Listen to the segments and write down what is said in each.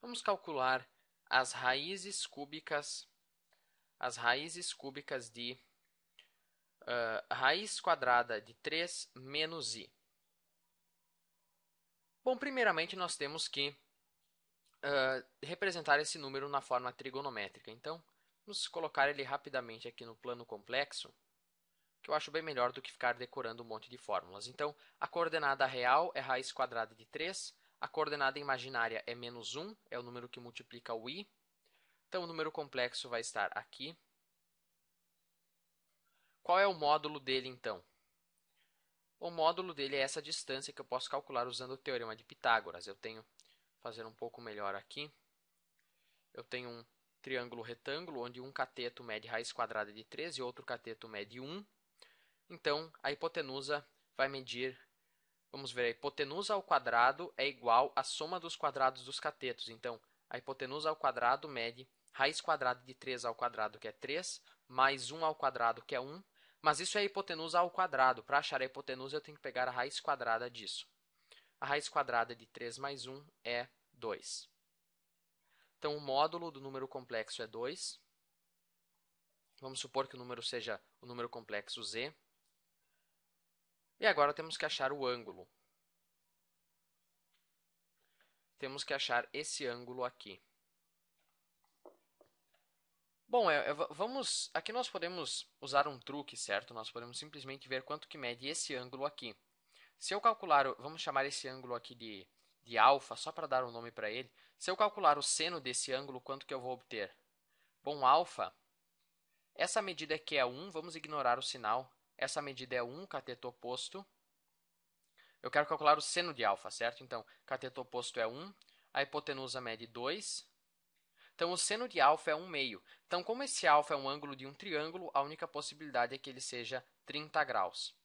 Vamos calcular as raízes cúbicas de raiz quadrada de 3 menos i. Bom, primeiramente nós temos que representar esse número na forma trigonométrica. Então, vamos colocar ele rapidamente aqui no plano complexo, que eu acho bem melhor do que ficar decorando um monte de fórmulas. Então, a coordenada real é raiz quadrada de 3, a coordenada imaginária é menos 1, é o número que multiplica o i. Então, o número complexo vai estar aqui. Qual é o módulo dele, então? O módulo dele é essa distância que eu posso calcular usando o teorema de Pitágoras. Eu tenho, fazer um pouco melhor aqui, eu tenho um triângulo retângulo, onde um cateto mede raiz quadrada de 3 e outro cateto mede 1. Então, a hipotenusa vai medir, vamos ver, a hipotenusa ao quadrado é igual à soma dos quadrados dos catetos. Então, a hipotenusa ao quadrado mede raiz quadrada de 3 ao quadrado, que é 3, mais 1 ao quadrado, que é 1. Mas isso é a hipotenusa ao quadrado. Para achar a hipotenusa, eu tenho que pegar a raiz quadrada disso. A raiz quadrada de 3 mais 1 é 2. Então, o módulo do número complexo é 2. Vamos supor que o número seja o número complexo z. E agora temos que achar o ângulo. Temos que achar esse ângulo aqui. Bom, aqui nós podemos usar um truque, certo? Nós podemos simplesmente ver quanto que mede esse ângulo aqui. Se eu calcular, vamos chamar esse ângulo aqui de alfa, só para dar um nome para ele. Se eu calcular o seno desse ângulo, quanto que eu vou obter? Bom, alfa, essa medida aqui é 1, vamos ignorar o sinal. Essa medida é 1, cateto oposto. Eu quero calcular o seno de alfa, certo? Então, cateto oposto é 1, a hipotenusa mede 2. Então, o seno de alfa é 1 meio. Então, como esse alfa é um ângulo de um triângulo, a única possibilidade é que ele seja 30 graus.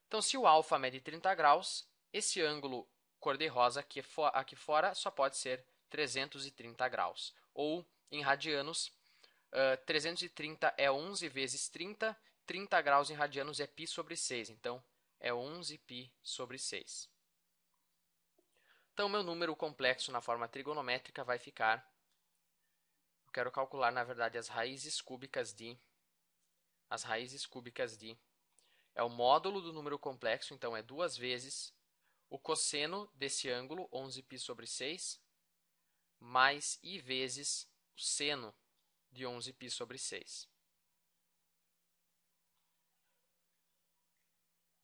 Então, se o alfa mede 30 graus, esse ângulo cor-de-rosa aqui fora só pode ser 330 graus. Ou, em radianos, 330 é 11 vezes 30, 30 graus em radianos é π sobre 6. Então, é 11 π sobre 6. Então, meu número complexo na forma trigonométrica vai ficar... Eu quero calcular, na verdade, as raízes cúbicas de... É o módulo do número complexo, então é 2 vezes o cosseno desse ângulo, 11 π sobre 6, mais i vezes o seno de 11 π sobre 6.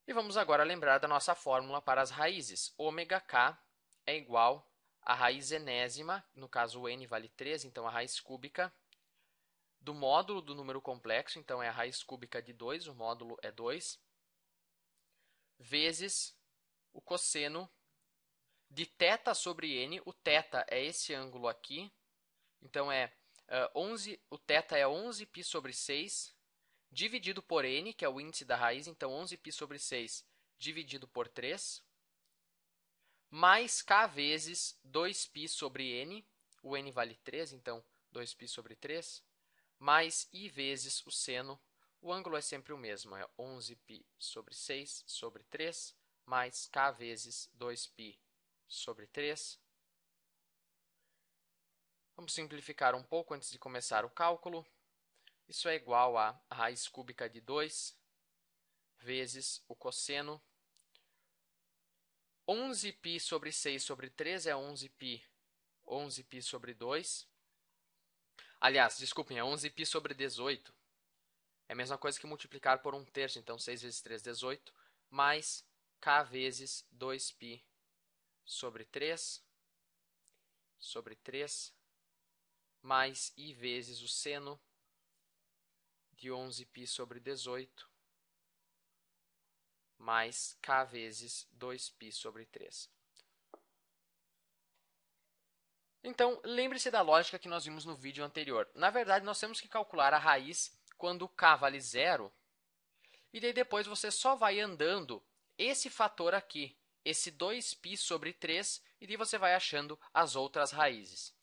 E vamos agora lembrar da nossa fórmula para as raízes. Ômega k é igual a raiz enésima, no caso o n vale 3, então a raiz cúbica, do módulo do número complexo, então é a raiz cúbica de 2, o módulo é 2, vezes o cosseno de θ sobre n. O θ é esse ângulo aqui, então o θ é 11 π sobre 6, dividido por n, que é o índice da raiz, então 11 π sobre 6 dividido por 3, mais k vezes 2π sobre n, o n vale 3, então 2π sobre 3, mais i vezes o seno, o ângulo é sempre o mesmo, é 11π sobre 6 sobre 3, mais k vezes 2π sobre 3. Vamos simplificar um pouco antes de começar o cálculo. Isso é igual a raiz cúbica de 2 vezes o cosseno. 11π sobre 6 sobre 3 é 11π sobre 2. Aliás, desculpem, é 11π sobre 18. É a mesma coisa que multiplicar por 1/3, então 6 vezes 3, 18, mais k vezes 2π sobre 3, mais i vezes o seno de 11π sobre 18, mais k vezes 2π sobre 3. Então, lembre-se da lógica que nós vimos no vídeo anterior. Na verdade, nós temos que calcular a raiz quando k vale 0, e daí depois você só vai andando esse fator aqui, esse 2π sobre 3, e daí você vai achando as outras raízes.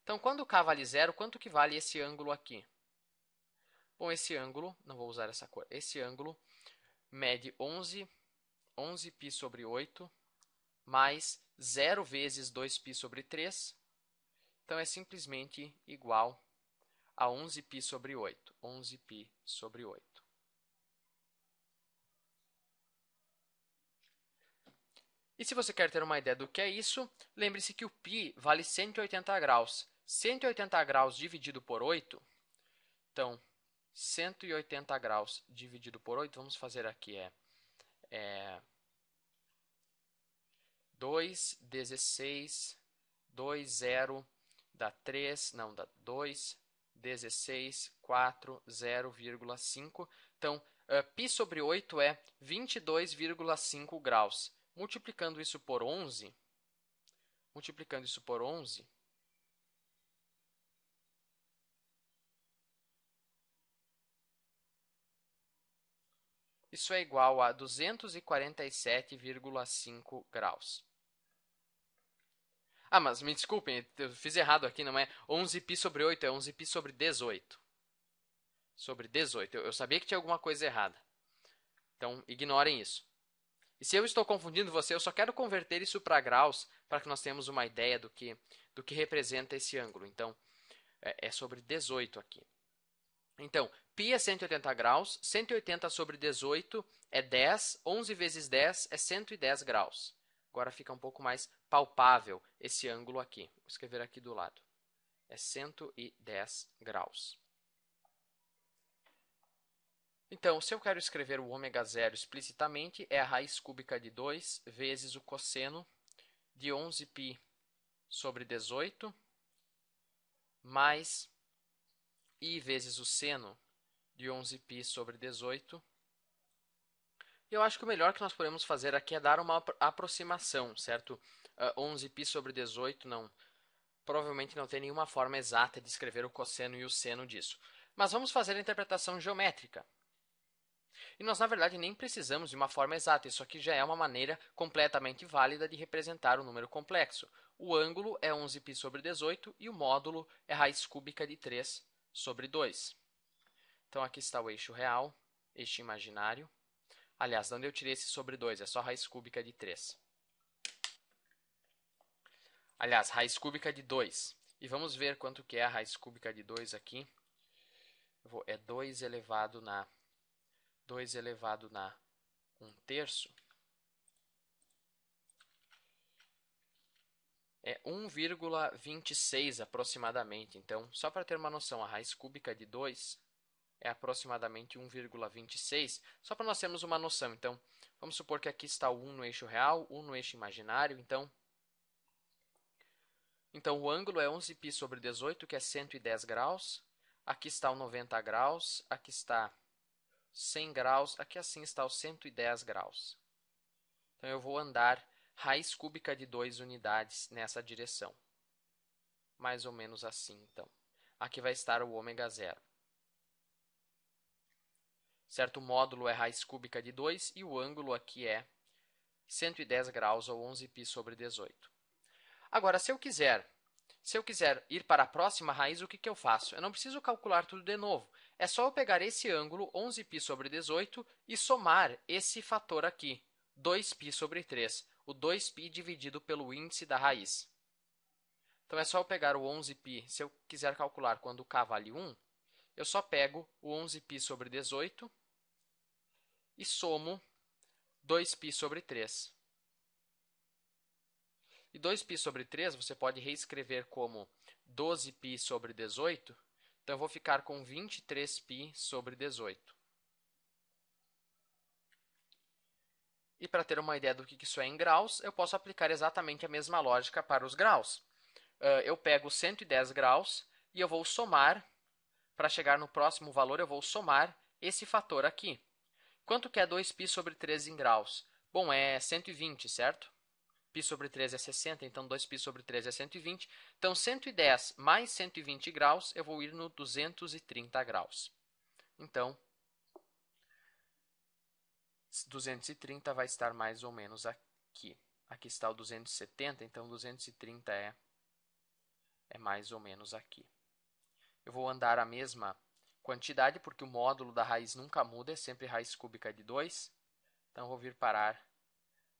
Então, quando k vale 0, quanto que vale esse ângulo aqui? Bom, esse ângulo, não vou usar essa cor, esse ângulo mede 11π sobre 8, mais 0 vezes 2π sobre 3, Então, é simplesmente igual a 11π sobre 8. 11π sobre 8. E se você quer ter uma ideia do que é isso, lembre-se que o π vale 180 graus. 180 graus dividido por 8, então, 180 graus dividido por 8, vamos fazer aqui, 2, 16, 2, 0, dá 3, não, dá 2, 16, 4, 0,5. Então, π sobre 8 é 22,5 graus. Multiplicando isso por 11, isso é igual a 247,5 graus. Ah, mas me desculpem, eu fiz errado aqui, não é 11π sobre 8, é 11π sobre 18. Sobre 18. Eu sabia que tinha alguma coisa errada. Então, ignorem isso. E se eu estou confundindo você, eu só quero converter isso para graus, para que nós tenhamos uma ideia do que representa esse ângulo. Então, é sobre 18 aqui. Então, π é 180 graus, 180 sobre 18 é 10, 11 vezes 10 é 110 graus. Agora fica um pouco mais palpável esse ângulo aqui. Vou escrever aqui do lado. É 110 graus. Então, se eu quero escrever o ômega zero explicitamente, é a raiz cúbica de 2 vezes o cosseno de 11π sobre 18 mais I vezes o seno de 11π sobre 18. Eu acho que o melhor que nós podemos fazer aqui é dar uma aproximação, certo? 11π sobre 18 provavelmente não tem nenhuma forma exata de escrever o cosseno e o seno disso. Mas vamos fazer a interpretação geométrica. E nós, na verdade, nem precisamos de uma forma exata. Isso aqui já é uma maneira completamente válida de representar um número complexo. O ângulo é 11π sobre 18 e o módulo é raiz cúbica de 3 sobre 2. Então, aqui está o eixo real, eixo imaginário. Aliás, de onde eu tirei esse sobre 2? É só raiz cúbica de 3. Aliás, raiz cúbica de 2. E vamos ver quanto que é a raiz cúbica de 2 aqui. É 2 elevado na 1/3. É 1,26 aproximadamente. Então, só para ter uma noção, a raiz cúbica de 2 é aproximadamente 1,26. Só para nós termos uma noção. Então, vamos supor que aqui está o 1 no eixo real, 1 no eixo imaginário. Então o ângulo é 11π sobre 18, que é 110 graus. Aqui está o 90 graus, aqui está 100 graus, aqui assim está os 110 graus. Então, eu vou andar raiz cúbica de 2 unidades nessa direção. Mais ou menos assim, então. Aqui vai estar o ômega zero. Certo? O módulo é raiz cúbica de 2 e o ângulo aqui é 110 graus, ou 11π sobre 18. Agora, se eu quiser ir para a próxima raiz, o que eu faço? Eu não preciso calcular tudo de novo. É só eu pegar esse ângulo, 11π sobre 18, e somar esse fator aqui, 2π sobre 3. O 2π dividido pelo índice da raiz. Então, é só eu pegar o 11π. Se eu quiser calcular quando k vale 1, eu só pego o 11π sobre 18 e somo 2π sobre 3. E 2π sobre 3 você pode reescrever como 12π sobre 18. Então, eu vou ficar com 23π sobre 18. E para ter uma ideia do que isso é em graus, eu posso aplicar exatamente a mesma lógica para os graus. Eu pego 110 graus e eu vou somar, para chegar no próximo valor, eu vou somar esse fator aqui. Quanto que é 2π sobre 3 em graus? Bom, é 120, certo? π sobre 3 é 60, então 2π sobre 3 é 120. Então, 110 mais 120 graus, eu vou ir no 230 graus. Então, 230 vai estar mais ou menos aqui. Aqui está o 270, então 230 é mais ou menos aqui. Eu vou andar a mesma quantidade, porque o módulo da raiz nunca muda, é sempre raiz cúbica de 2. Então, eu vou vir parar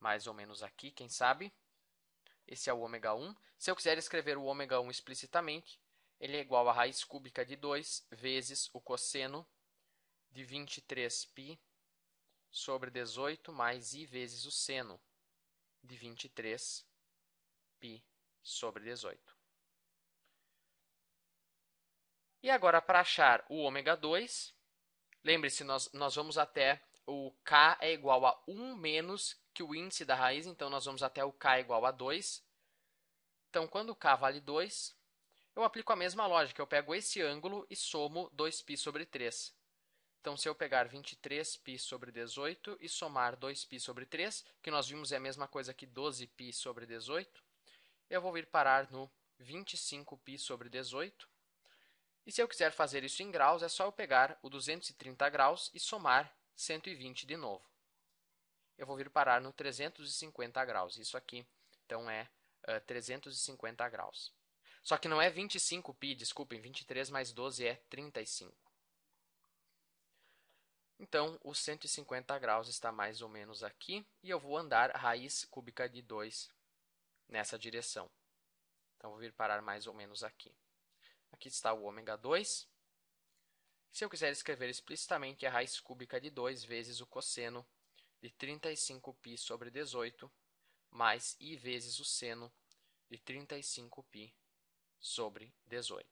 mais ou menos aqui, quem sabe? esse é o ômega 1. Se eu quiser escrever o ômega 1 explicitamente, ele é igual a raiz cúbica de 2 vezes o cosseno de 23π sobre 18 mais I vezes o seno de 23π sobre 18. E agora, para achar o ômega 2, lembre-se, nós vamos até o k é igual a 1 menos que o índice da raiz, então nós vamos até o k igual a 2. Então, quando o k vale 2, eu aplico a mesma lógica, eu pego esse ângulo e somo 2π sobre 3. Então, se eu pegar 23π sobre 18 e somar 2π sobre 3, que nós vimos é a mesma coisa que 12π sobre 18, eu vou vir parar no 25π sobre 18. E se eu quiser fazer isso em graus, é só eu pegar o 230 graus e somar 120 de novo. Eu vou vir parar no 350 graus. Isso aqui, então, é 350 graus. Só que não é 25π, desculpem, 23 mais 12 é 35. Então, os 150 graus está mais ou menos aqui, e eu vou andar raiz cúbica de 2 nessa direção. Então, vou vir parar mais ou menos aqui. Aqui está o ômega 2. Se eu quiser escrever explicitamente, é raiz cúbica de 2 vezes o cosseno de 35π sobre 18 mais I vezes o seno de 35π sobre 18.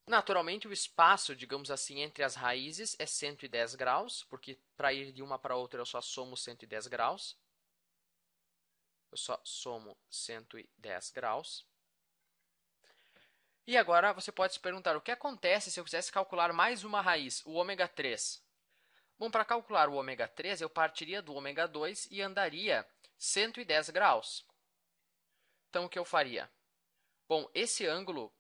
Naturalmente, o espaço, digamos assim, entre as raízes é 110 graus, porque para ir de uma para outra eu só somo 110 graus. Eu só somo 110 graus. E agora você pode se perguntar, o que acontece se eu quisesse calcular mais uma raiz, o ômega 3? Bom, para calcular o ômega 3, eu partiria do ômega 2 e andaria 110 graus. Então, o que eu faria? Bom, esse ângulo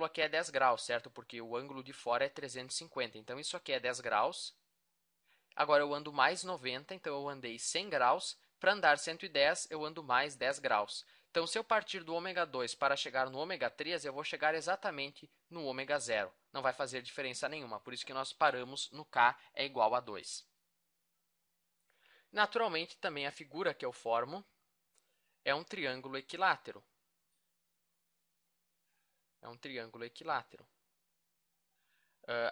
aqui é 10 graus, certo? Porque o ângulo de fora é 350. Então, isso aqui é 10 graus. Agora, eu ando mais 90, então eu andei 100 graus. Para andar 110, eu ando mais 10 graus. Então, se eu partir do ômega 2 para chegar no ômega 3, eu vou chegar exatamente no ômega 0. Não vai fazer diferença nenhuma, por isso que nós paramos no k é igual a 2. Naturalmente, também a figura que eu formo é um triângulo equilátero. É um triângulo equilátero.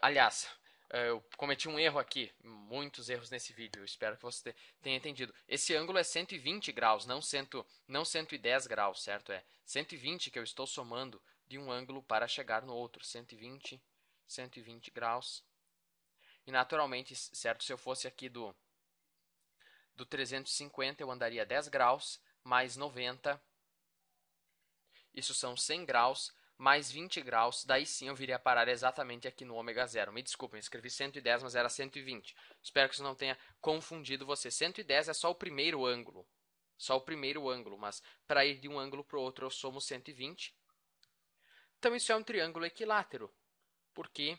Aliás, eu cometi um erro aqui, muitos erros nesse vídeo, eu espero que você tenha entendido. Esse ângulo é 120 graus, não 110 graus, certo? É 120 que eu estou somando de um ângulo para chegar no outro, 120 graus. E naturalmente, certo, se eu fosse aqui do 350, eu andaria 10 graus, mais 90, isso são 100 graus, mais 20 graus, daí sim eu viria parar exatamente aqui no ômega 0. Me desculpem, eu escrevi 110, mas era 120. Espero que isso não tenha confundido você. 110 é só o primeiro ângulo. Só o primeiro ângulo, mas para ir de um ângulo para o outro eu somo 120. Então isso é um triângulo equilátero, porque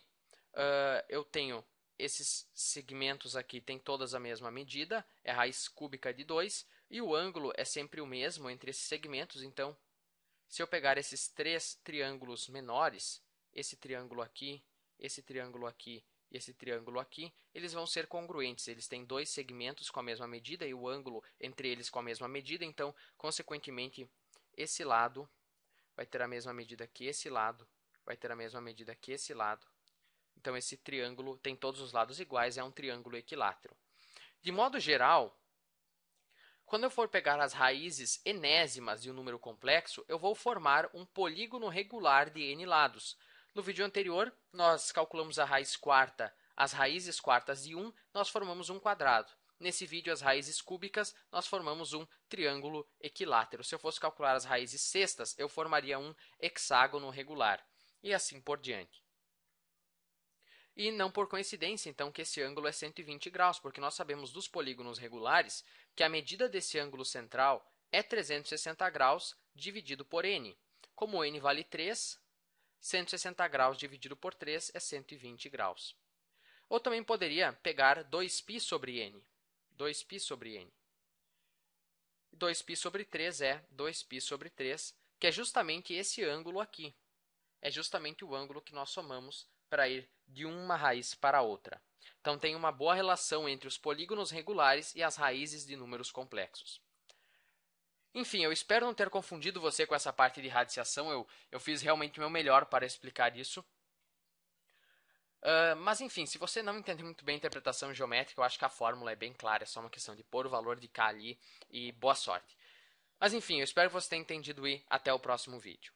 eu tenho esses segmentos aqui, tem todas a mesma medida, é raiz cúbica de 2, e o ângulo é sempre o mesmo entre esses segmentos, então se eu pegar esses três triângulos menores, esse triângulo aqui, esse triângulo aqui e esse triângulo aqui, eles vão ser congruentes. Eles têm dois segmentos com a mesma medida e o ângulo entre eles com a mesma medida. Então, consequentemente, esse lado vai ter a mesma medida que esse lado, vai ter a mesma medida que esse lado. Então, esse triângulo tem todos os lados iguais, é um triângulo equilátero. De modo geral, quando eu for pegar as raízes enésimas de um número complexo, eu vou formar um polígono regular de n lados. No vídeo anterior, nós calculamos a raiz quarta, as raízes quartas de 1, nós formamos um quadrado. Nesse vídeo, as raízes cúbicas, nós formamos um triângulo equilátero. Se eu fosse calcular as raízes sextas, eu formaria um hexágono regular. E assim por diante. E não por coincidência, então, que esse ângulo é 120 graus, porque nós sabemos dos polígonos regulares que a medida desse ângulo central é 360 graus dividido por n. Como n vale 3, 160 graus dividido por 3 é 120 graus. Ou também poderia pegar 2π sobre n. 2π sobre n. 2π sobre 3 é 2π sobre 3, que é justamente esse ângulo aqui. É justamente o ângulo que nós somamos para ir de uma raiz para outra. Então, tem uma boa relação entre os polígonos regulares e as raízes de números complexos. Enfim, eu espero não ter confundido você com essa parte de radiciação. Eu fiz realmente o meu melhor para explicar isso. Mas enfim, se você não entende muito bem a interpretação geométrica, eu acho que a fórmula é bem clara, é só uma questão de pôr o valor de K ali e boa sorte. Mas enfim, eu espero que você tenha entendido e até o próximo vídeo.